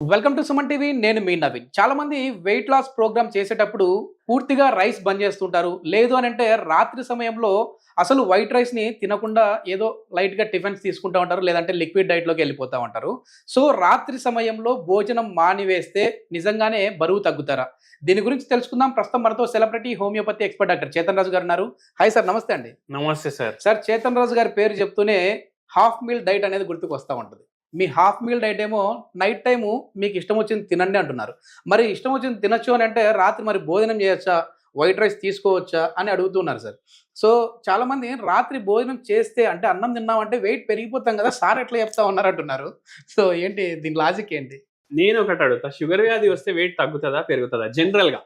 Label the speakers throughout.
Speaker 1: Welcome to Suman TV. నేను మీ నవీన్. చాలా మంది వెయిట్ లాస్ ప్రోగ్రామ్ చేసేటప్పుడు పూర్తిగా రైస్ బంద్ చేస్తుంటారు. లేదు అని అంటే రాత్రి సమయంలో అసలు వైట్ రైస్ని తినకుండా ఏదో లైట్గా టిఫిన్స్ తీసుకుంటూ ఉంటారు, లేదంటే లిక్విడ్ డైట్లోకి వెళ్ళిపోతూ ఉంటారు. సో రాత్రి సమయంలో భోజనం మానివేస్తే నిజంగానే బరువు తగ్గుతారా? దీని గురించి తెలుసుకుందాం. ప్రస్తుతం మనతో celebrity homeopathy expert doctor Chetan Raju garu ఉన్నారు. హాయ్ సార్, నమస్తే అండి.
Speaker 2: నమస్తే సార్.
Speaker 1: సార్, చేతన్ రాజు గారి పేరు చెప్తూనే హాఫ్ మీల్ డైట్ అనేది గుర్తుకు వస్తూ ఉంటుంది. మీ హాఫ్ మీల్ డైట్ ఏమో నైట్ టైము మీకు ఇష్టం వచ్చింది తినండి అంటున్నారు. మరి ఇష్టం వచ్చింది తినొచ్చు అని అంటే రాత్రి మరి భోజనం చేయొచ్చా, వైట్ రైస్ తీసుకోవచ్చా అని అడుగుతున్నారు సార్. సో చాలామంది రాత్రి భోజనం చేస్తే అంటే అన్నం తిన్నామంటే వెయిట్ పెరిగిపోతాం కదా సార్, ఎట్లా చెప్తా ఉన్నారు అంటున్నారు. సో ఏంటి దీని లాజిక్ ఏంటి?
Speaker 2: నేను ఒకటి అడుగుతా, షుగర్ వ్యాధి వస్తే వెయిట్ తగ్గుతుందా పెరుగుతుందా? జనరల్ గా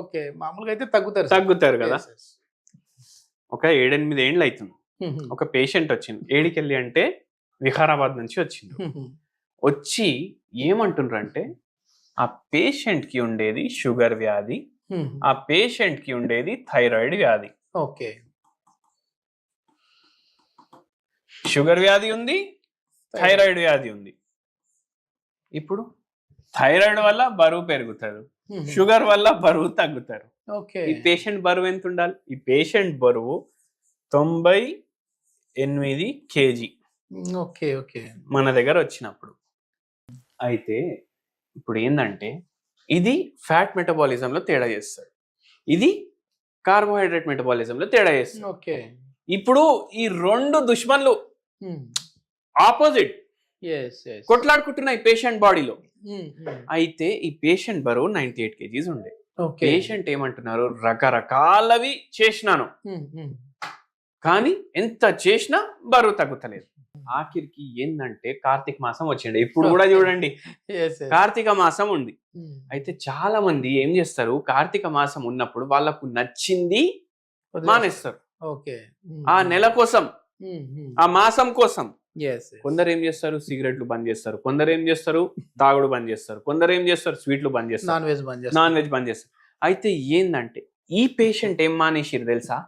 Speaker 1: ఓకే, మామూలుగా అయితే తగ్గుతారు
Speaker 2: కదా. ఒక 7-8 ఏండ్లు అవుతుంది. ఒక పేషెంట్ వచ్చింది. ఏడికెళ్ళి అంటే వికారాబాద్ నుంచి వచ్చింది. వచ్చి ఏమంటుండ్రంటే ఆ పేషెంట్ కి ఉండేది షుగర్ వ్యాధి, ఆ పేషెంట్ కి ఉండేది థైరాయిడ్ వ్యాధి.
Speaker 1: ఓకే,
Speaker 2: షుగర్ వ్యాధి ఉంది, థైరాయిడ్ వ్యాధి ఉంది. ఇప్పుడు థైరాయిడ్ వల్ల బరువు పెరుగుతారు, షుగర్ వల్ల బరువు తగ్గుతారు. ఈ పేషెంట్ బరువు ఎంత ఉండాలి? ఈ పేషెంట్ బరువు 98 kg
Speaker 1: ఓకే ఓకే
Speaker 2: మన దగ్గర వచ్చినప్పుడు. అయితే ఇప్పుడు ఏంటంటే ఇది ఫ్యాట్ మెటబాలిజంలో తేడా చేస్తాడు, ఇది కార్బోహైడ్రేట్ మెటబాలిజంలో తేడా చేస్తాడు.
Speaker 1: ఓకే,
Speaker 2: ఇప్పుడు ఈ రెండు దుష్మన్లు ఆపోజిట్ కొట్లాడుకుంటున్నాయి పేషెంట్ బాడీలో. అయితే ఈ పేషెంట్ బరువు 98 kgs ఉండే. పేషెంట్ ఏమంటున్నారు, రకరకాలవి చేసినాను కానీ ఎంత చేసినా బరువు తగ్గుతలేదు. ఆఖరికి ఏంటంటే కార్తీక మాసం వచ్చిండే. ఇప్పుడు కూడా చూడండి కార్తీక మాసం ఉంది. అయితే చాలా మంది ఏం చేస్తారు, కార్తీక మాసం ఉన్నప్పుడు వాళ్ళకు నచ్చింది మానేస్తారు. ఆ నెల కోసం, ఆ మాసం కోసం. కొందరు ఏం చేస్తారు, సిగరెట్లు బంద్ చేస్తారు, కొందరు ఏం చేస్తారు, తాగుడు బంద్ చేస్తారు, కొందరు ఏం చేస్తారు, స్వీట్లు బంద్ చేస్తారు, నాన్ వెజ్ బంద్ చేస్తారు. అయితే ఏందంటే ఈ పేషెంట్ ఏం మానేసిరు తెలుసా?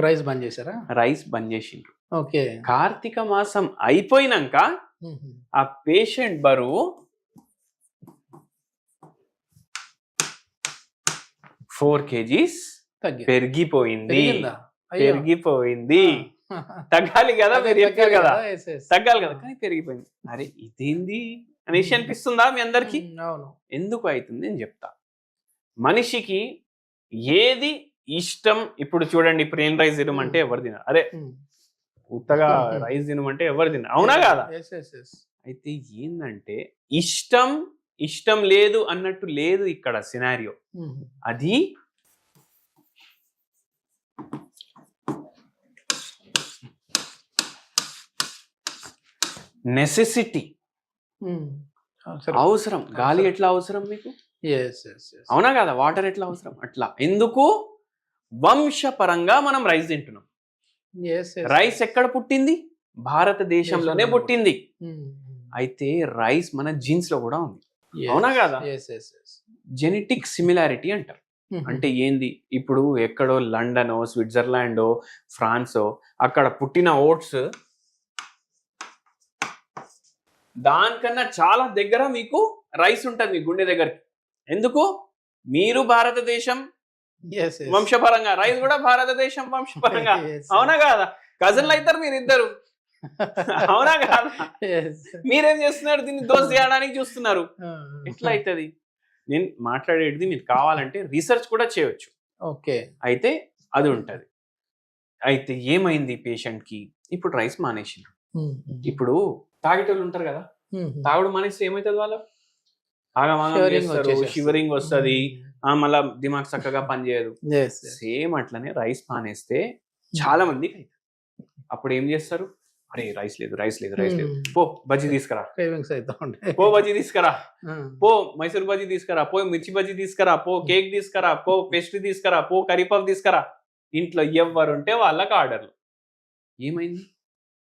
Speaker 1: రైస్ బంద్ చేశారా?
Speaker 2: రైస్ బంద్ చేసిండ్రు.
Speaker 1: ఓకే,
Speaker 2: కార్తీక మాసం అయిపోయినాక ఆ పేషెంట్ బరువు 4 kgs పెరిగిపోయింది. తగ్గాలి కదా, మీరు చెప్పారు కదా తగ్గాలి కదా, కానీ పెరిగిపోయింది. అరే ఇదేంది అనేసి అనిపిస్తుందా మీ అందరికి? ఎందుకు అవుతుంది అని చెప్తా. మనిషికి ఏది ఇష్టం, ఇప్పుడు చూడండి, ప్లేన్ రైస్ తినమంటే ఎవరు తినరు. అరే ఉత్తగా రైస్ తినమంటే ఎవరు తినరు, అవునా కాదా? అయితే ఏంటంటే ఇష్టం లేదు అన్నట్టు లేదు ఇక్కడ సినారియో. అది నెసెసిటీ, అవసరం. గాలి ఎట్లా అవసరం మీకు, అవునా కదా? వాటర్ ఎట్లా అవసరం, అట్లా. ఎందుకు? వంశపరంగా మనం రైస్ తింటున్నాం. రైస్ ఎక్కడ పుట్టింది? భారతదేశంలోనే పుట్టింది. అయితే రైస్ మన జీన్స్ లో కూడా ఉంది, అవునా కదా? జెనెటిక్ సిమిలారిటీ అంటారు. అంటే ఏంది, ఇప్పుడు ఎక్కడో లండనో, స్విట్జర్లాండో, ఫ్రాన్సో అక్కడ పుట్టిన ఓట్స్ దానికన్నా చాలా దగ్గర మీకు రైస్ ఉంటుంది మీ గుండె దగ్గరికి. ఎందుకు? మీరు భారతదేశం వంశపరంగా, రైస్ కూడా భారతదేశం వంశపరంగా, అవునా కాదా? కజన్లు అవుతారు మీరిద్దరు, అవునా కాదా? మీరేం చేస్తున్నారు, దీన్ని దోష చేయడానికి చూస్తున్నారు. ఎట్లా అవుతుంది? నేను మాట్లాడేది మీరు కావాలంటే రీసెర్చ్ కూడా చేయొచ్చు.
Speaker 1: ఓకే,
Speaker 2: అయితే అది ఉంటది. అయితే ఏమైంది పేషెంట్ కి? ఇప్పుడు రైస్ మానేసిండ్రు. ఇప్పుడు తాగేటోళ్ళు ఉంటారు కదా, తాగుడు మానేస్తే ఏమవుతుంది? వాళ్ళు షివరింగ్ వస్తుంది, మళ్ళా దిమాగ్ చక్కగా పనిచేయదు. సేమ్ అట్లనే రైస్ మానేస్తే చాలా మందికి అవుతుంది. అప్పుడు ఏం చేస్తారు, అరే రైస్ లేదు, పో బజ్జీ తీసుకురా, పో బజ్జీ తీసుకురా, పో మైసూర్ బజ్జీ తీసుకురా, పో మిర్చి బజ్జీ తీసుకురా, పో కేక్ తీసుకురా, పో పేస్ట్రీ తీసుకురా, పో కర్రీపఫ్ తీసుకురా. ఇంట్లో ఎవరుంటే వాళ్ళకి ఆర్డర్లు. ఏమైంది?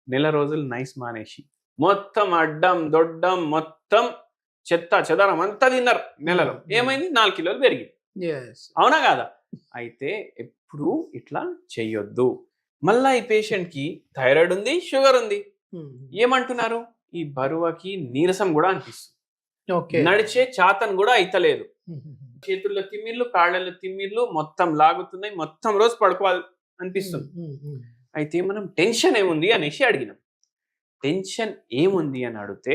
Speaker 2: నెల రోజులు నైస్ మానేసి మొత్తం అడ్డం దొడ్డం మొత్తం చెత్త చెదారం అంతా తిన్నారు. నెలలో ఏమైంది? 4 కిలోలు పెరిగింది, అవునా కాదా? అయితే ఎప్పుడు ఇట్లా చెయ్యొద్దు. మళ్ళా ఈ పేషెంట్ కి థైరాయిడ్ ఉంది, షుగర్ ఉంది. ఏమంటున్నారు, ఈ బరువుకి నీరసం కూడా అనిపిస్తుంది,
Speaker 1: ఓకే
Speaker 2: నడిచే చాతన్ కూడా అయితలేదు, చేతుల్లో తిమ్మిర్లు, కాళ్ళల్లో తిమ్మిర్లు, మొత్తం లాగుతున్నాయి, మొత్తం రోజు పడుకోవాలి అనిపిస్తుంది. అయితే మనం టెన్షన్ ఏముంది అనేసి అడిగినాం. టెన్షన్ ఏముంది అని అడిగితే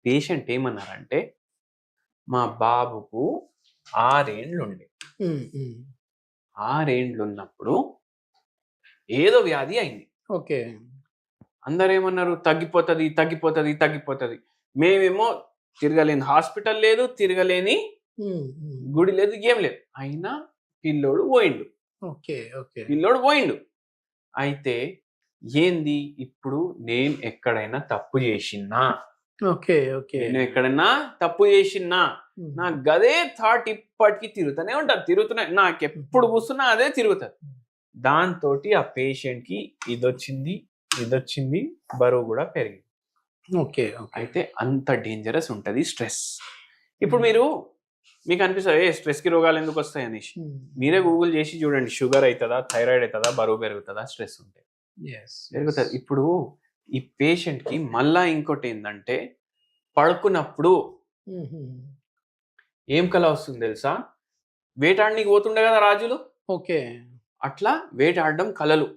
Speaker 2: పేషెంట్ ఏమన్నారంటే, మా బాబుకు 6 ఏండ్లు ఉండే, 6 ఏండ్లు ఉన్నప్పుడు ఏదో వ్యాధి అయింది.
Speaker 1: ఓకే
Speaker 2: అందరు ఏమన్నారు, తగ్గిపోతుంది తగ్గిపోతుంది తగ్గిపోతుంది. మేమేమో తిరగలేని హాస్పిటల్ లేదు, తిరగలేని గుడి లేదు, ఏం లేదు. అయినా పిల్లోడు పోయిండు.
Speaker 1: ఓకే ఓకే
Speaker 2: పిల్లోడు పోయిండు. అయితే ఏంది ఇప్పుడు నేను ఎక్కడైనా తప్పు చేసినా,
Speaker 1: ఓకే ఓకే
Speaker 2: నేను ఎక్కడైనా తప్పు చేసినా నాకు గదే థాట్ ఇప్పటికీ తిరుగుతూనే ఉంటుంది, తిరుగుతున్నాయి, నాకు ఎప్పుడు కూర్చున్నా అదే తిరుగుతుంది. దాంతో ఆ పేషెంట్ కి ఇదొచ్చింది, బరువు కూడా పెరిగింది.
Speaker 1: ఓకే
Speaker 2: అయితే అంత డేంజరస్ ఉంటది స్ట్రెస్. ఇప్పుడు మీకు అనిపిస్తుంది స్ట్రెస్ కి రోగాలు ఎందుకు వస్తాయి అనేసి, మీరే గూగుల్ చేసి చూడండి, షుగర్ అవుతుందా, థైరాయిడ్ అవుతుందా, బరువు పెరుగుతుందా, స్ట్రెస్ ఉంటే పెరుగుతుంది. ఇప్పుడు ఈ పేషెంట్ కి మళ్ళా ఇంకోటి ఏంటంటే, పడుకున్నప్పుడు ఏం కల వస్తుంది తెలుసా, వేటాడనికి పోతుండే కదా రాజులు,
Speaker 1: ఓకే
Speaker 2: అట్లా వేటాడడం కలలు.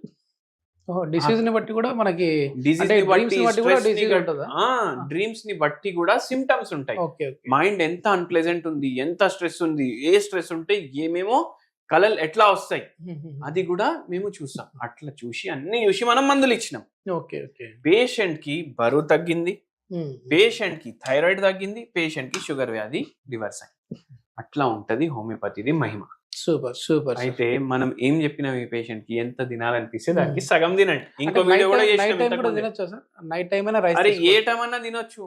Speaker 1: డిసీజ్ ని బట్టి కూడా మనకి
Speaker 2: డ్రీమ్స్ ని బట్టి కూడా సిమ్టమ్స్ ఉంటాయి. మైండ్ ఎంత అన్ప్లెజెంట్ ఉంది, ఎంత స్ట్రెస్ ఉంది, ఏ స్ట్రెస్ ఉంటే ఏమేమో కలలు ఎట్లా వస్తాయి, అది కూడా మేము చూసాం. అట్లా అన్ని చూసి మనం మందులు ఇచ్చినాం. పేషెంట్ కి బరువు తగ్గింది, పేషెంట్ కి థైరాయిడ్ తగ్గింది, పేషెంట్ కి షుగర్ వ్యాధి రివర్స్ అయింది. అట్లా ఉంటది హోమియోపతిది మహిమ.
Speaker 1: సూపర్.
Speaker 2: అయితే మనం ఏం చెప్పినాం, ఈ పేషెంట్ కి ఎంత తినాలనిపిస్తే దానికి సగం తినండి. ఇంకో వీడియో కూడా అరే ఏ టైం అన్నా తినొచ్చు,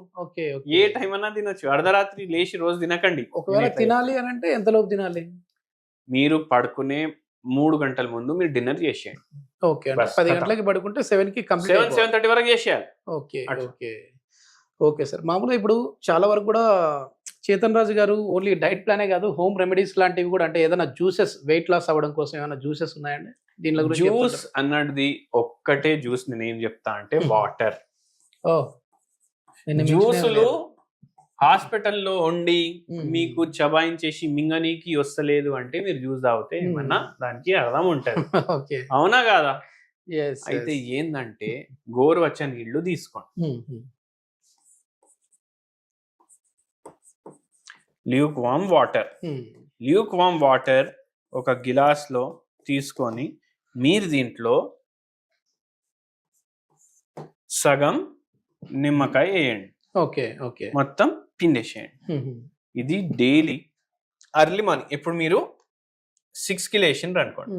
Speaker 2: ఏ టైం అన్నా తినొచ్చు, అర్ధరాత్రి లేచి రోజు తినకండి.
Speaker 1: ఒకవేళ తినాలి అని అంటే ఎంత లోపు తినాలి?
Speaker 2: మీరు పడుకునే 3 గంటల ముందు మీరు డిన్నర్ చేసేయండి.
Speaker 1: 10 గంటలకి పడుకుంటే 7కి కంప్లీట్
Speaker 2: 7:30 వరకు చేసేయాలి.
Speaker 1: Okay sir. మామూలుగా ఇప్పుడు చాలా వరకు కూడా చేతన్ రాజు గారు ఓన్లీ డైట్ ప్లానే కాదు, హోమ్ రెమెడీస్ లాంటివి కూడా, అంటే ఏదైనా జ్యూసెస్ వెయిట్ లాస్ అవ్వడం కోసం ఏమైనా జ్యూసెస్ ఉన్నాయండి? దీనిలో గురించి
Speaker 2: జ్యూస్ అన్నది ఒక్కటే జ్యూస్ నేను ఏం చెప్తా అంటే వాటర్. జ్యూసులు హాస్పిటల్లో ఉండి మీకు చబాయించేసి మింగనీకి వస్తలేదు అంటే మీరు జ్యూస్ తాగితే ఏమన్నా దానికి అర్థం ఉంటది, అవునా కాదా? అయితే ఏందంటే గోరువెచ్చని నీళ్లు తీసుకోండి, ల్యూక్ వామ్ వాటర్ ఒక గిలాస్ లో తీసుకొని మీరు దీంట్లో సగం నిమ్మకాయ వేయండి, మొత్తం పిండేసేయండి. ఇది డైలీ అర్లీ మార్నింగ్. ఇప్పుడు మీరు 6కి లేచిండ్రు అనుకోండి,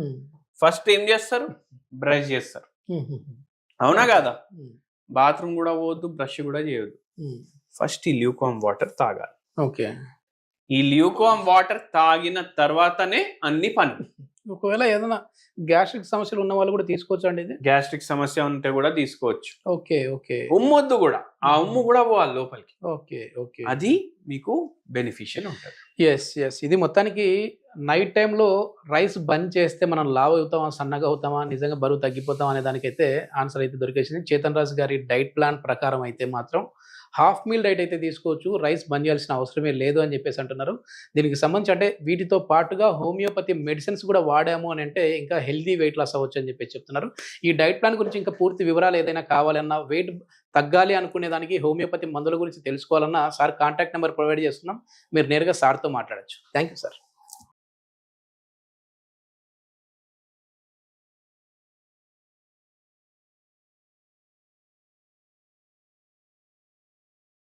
Speaker 2: ఫస్ట్ ఏం చేస్తారు, బ్రష్ చేస్తారు, అవునా కాదా? బాత్రూమ్ కూడా పోవద్దు, బ్రష్ కూడా చేయొద్దు, ఫస్ట్ ఈ ల్యూక్ వామ్ వాటర్ తాగాలి. ఈ ల్యూకోమ్ వాటర్ తాగిన తర్వాతనే అన్ని పనులు.
Speaker 1: ఒకవేళ ఏదైనా గ్యాస్ట్రిక్ సమస్యలు ఉన్న వాళ్ళు కూడా తీసుకోవచ్చు అండి? ఇది
Speaker 2: గ్యాస్ట్రిక్ సమస్య ఉంటే కూడా తీసుకోవచ్చు.
Speaker 1: ఓకే
Speaker 2: ఉమ్మొద్దు కూడా, ఆ ఉమ్ము కూడా పోవాలి లోపలికి.
Speaker 1: ఓకే
Speaker 2: అది మీకు బెనిఫిషియల్ ఉంటుంది.
Speaker 1: ఎస్ ఇది మొత్తానికి నైట్ టైంలో రైస్ బంద్ చేస్తే మనం లావ్ అవుతామా, సన్నగా అవుతామా, నిజంగా బరువు తగ్గిపోతాం అనే దానికైతే ఆన్సర్ అయితే దొరికేసింది. చేతన్ రాజు గారి డైట్ ప్లాన్ ప్రకారం అయితే మాత్రం హాఫ్ మీల్ డైట్ అయితే తీసుకోవచ్చు, రైస్ బంద్ చేయాల్సిన అవసరమే లేదు అని చెప్పేసి అంటున్నారు. దీనికి సంబంధించి అంటే వీటితో పాటుగా హోమియోపతి మెడిసిన్స్ కూడా వాడాము అని అంటే ఇంకా హెల్దీ వెయిట్ లాస్ అవ్వచ్చు అని చెప్పేసి చెప్తున్నారు. ఈ డైట్ ప్లాన్ గురించి ఇంకా పూర్తి వివరాలు ఏదైనా కావాలన్నా, వెయిట్ తగ్గాలి అనుకునే దానికి హోమియోపతి మందుల గురించి తెలుసుకోవాలన్నా సార్ కాంటాక్ట్ నెంబర్ ప్రొవైడ్ చేస్తున్నాం, మీరు నేరుగా సార్తో మాట్లాడచ్చు. Thank you sir.